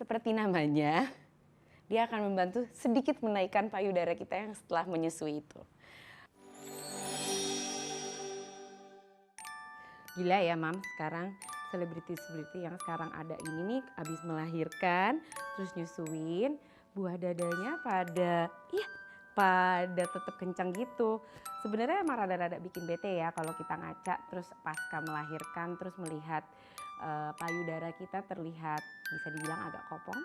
Seperti namanya, dia akan membantu sedikit menaikkan payudara kita yang setelah menyusui itu. Gila ya Mam, sekarang selebriti-selebriti yang sekarang ada ini nih habis melahirkan, terus nyusuin, buah dadanya pada tetap kencang gitu. Sebenarnya emang rada-rada bikin bete ya kalau kita ngaca terus pasca melahirkan terus melihat payudara kita terlihat bisa dibilang agak kopong.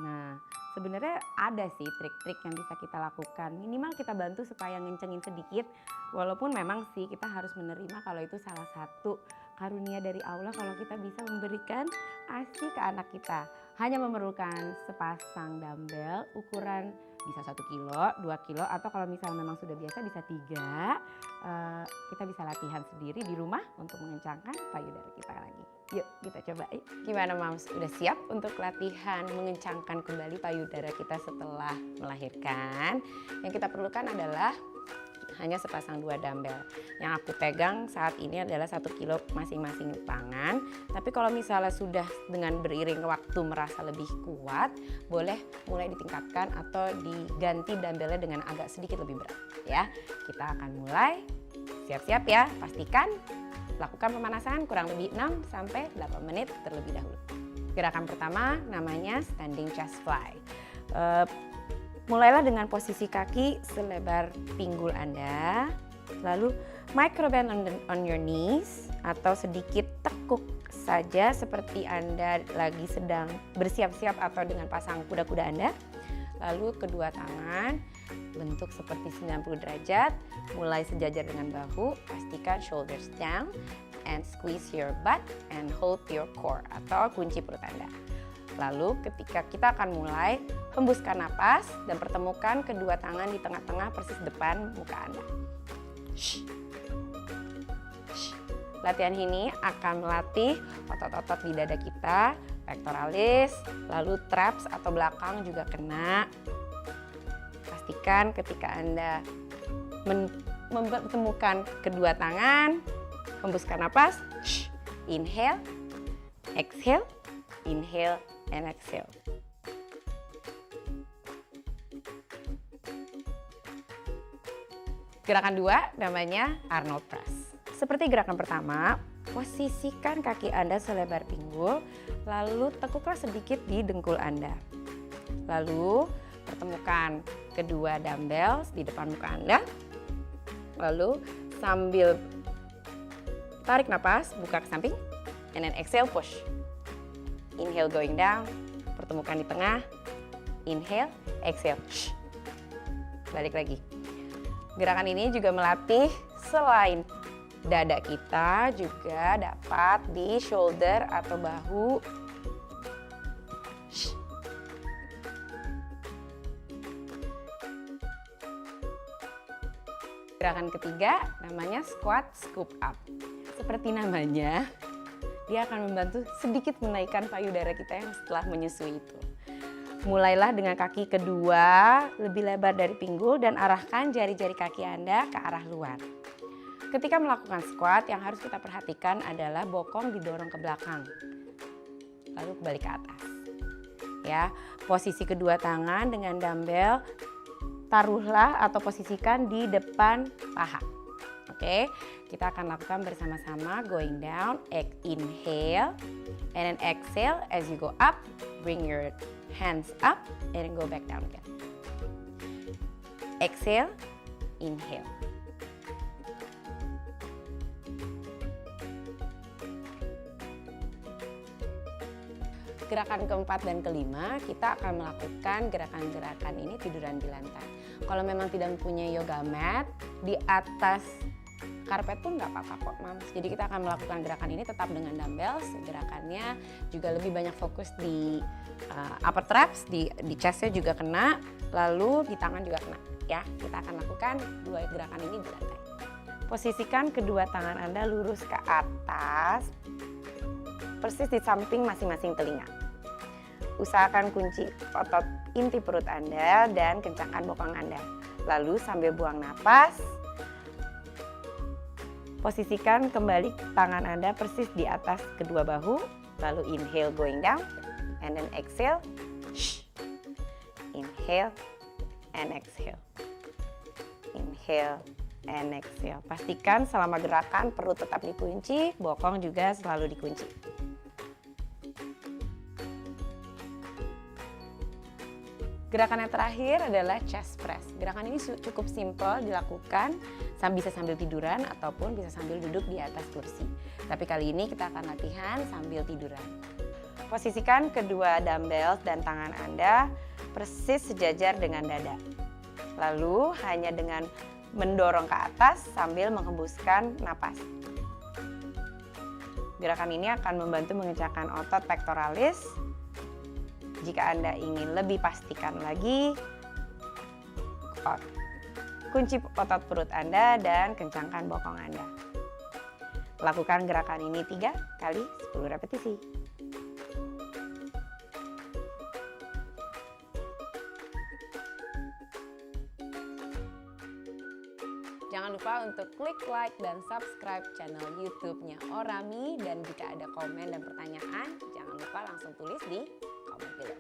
Nah, sebenarnya ada sih trik-trik yang bisa kita lakukan. Minimal kita bantu supaya ngencengin sedikit. Walaupun memang sih kita harus menerima kalau itu salah satu karunia dari Allah kalau kita bisa memberikan ASI ke anak kita. Hanya memerlukan sepasang dumbbell ukuran bisa 1 kilo, 2 kilo, atau kalau misalnya memang sudah biasa bisa 3. Kita bisa latihan sendiri di rumah untuk mengencangkan payudara kita lagi. Yuk kita coba. Gimana Mams? Udah siap untuk latihan mengencangkan kembali payudara kita setelah melahirkan? Yang kita perlukan adalah hanya sepasang 2 dumbbell. Yang aku pegang saat ini adalah 1 kilo masing-masing tangan. Tapi kalau misalnya sudah dengan beriring waktu merasa lebih kuat, boleh mulai ditingkatkan atau diganti dumbbellnya dengan agak sedikit lebih berat. Ya, kita akan mulai. Siap-siap ya, pastikan lakukan pemanasan kurang lebih 6-8 menit terlebih dahulu. Gerakan pertama namanya standing chest fly. Mulailah dengan posisi kaki selebar pinggul Anda, lalu micro bend on your knees atau sedikit tekuk saja seperti Anda lagi sedang bersiap-siap atau dengan pasang kuda-kuda Anda. Lalu kedua tangan bentuk seperti 90 derajat, mulai sejajar dengan bahu, pastikan shoulders down and squeeze your butt and hold your core atau kunci perut Anda. Lalu ketika kita akan mulai, hembuskan napas dan pertemukan kedua tangan di tengah-tengah persis depan muka Anda. Latihan ini akan melatih otot-otot di dada kita, pectoralis, lalu traps atau belakang juga kena. Pastikan ketika Anda mempertemukan kedua tangan, hembuskan napas, inhale, exhale, inhale, and exhale. Gerakan 2 namanya Arnold Press. Seperti gerakan pertama, posisikan kaki Anda selebar pinggul, lalu tekuklah sedikit di dengkul Anda. Lalu pertemukan kedua dumbbell di depan muka Anda. Lalu sambil tarik napas, buka ke samping, and then exhale, push. Inhale going down, pertemukan di tengah, inhale, exhale, balik lagi. Gerakan ini juga melatih selain dada kita juga dapat di shoulder atau bahu. Gerakan ketiga namanya squat scoop up. Seperti namanya, dia akan membantu sedikit menaikkan payudara kita yang setelah menyusui itu. Mulailah dengan kaki kedua lebih lebar dari pinggul dan arahkan jari-jari kaki Anda ke arah luar. Ketika melakukan squat, yang harus kita perhatikan adalah bokong didorong ke belakang, lalu kembali ke atas. Ya, posisi kedua tangan dengan dumbbell taruhlah atau posisikan di depan paha. Oke, kita akan lakukan bersama-sama going down, inhale, and then exhale as you go up, bring your hands up and then go back down again. Exhale, inhale. Gerakan keempat dan kelima, kita akan melakukan gerakan-gerakan ini tiduran di lantai. Kalau memang tidak mempunyai yoga mat, di atas karpet pun nggak apa-apa kok, Mams. Jadi kita akan melakukan gerakan ini tetap dengan dumbbells. Gerakannya juga lebih banyak fokus di upper traps, di chestnya juga kena, lalu di tangan juga kena. Ya, kita akan lakukan 2 gerakan ini di lantai. Posisikan kedua tangan Anda lurus ke atas, persis di samping masing-masing telinga. Usahakan kunci otot inti perut Anda dan kencangkan bokong Anda. Lalu sambil buang napas, posisikan kembali tangan Anda persis di atas kedua bahu. Lalu inhale going down and then exhale. Inhale and exhale. Inhale and exhale. Pastikan selama gerakan perut tetap dikunci, bokong juga selalu dikunci. Gerakan yang terakhir adalah chest press. Gerakan ini cukup simpel dilakukan, bisa sambil tiduran ataupun bisa sambil duduk di atas kursi. Tapi kali ini kita akan latihan sambil tiduran. Posisikan kedua dumbbell dan tangan Anda persis sejajar dengan dada. Lalu hanya dengan mendorong ke atas sambil menghembuskan napas. Gerakan ini akan membantu mengencangkan otot pectoralis. Jika Anda ingin lebih pastikan lagi, kunci otot perut Anda dan kencangkan bokong Anda. Lakukan gerakan ini 3 kali 10 repetisi. Jangan lupa untuk klik like dan subscribe channel YouTube-nya Orami, dan jika ada komen dan pertanyaan, jangan lupa langsung tulis di komen below.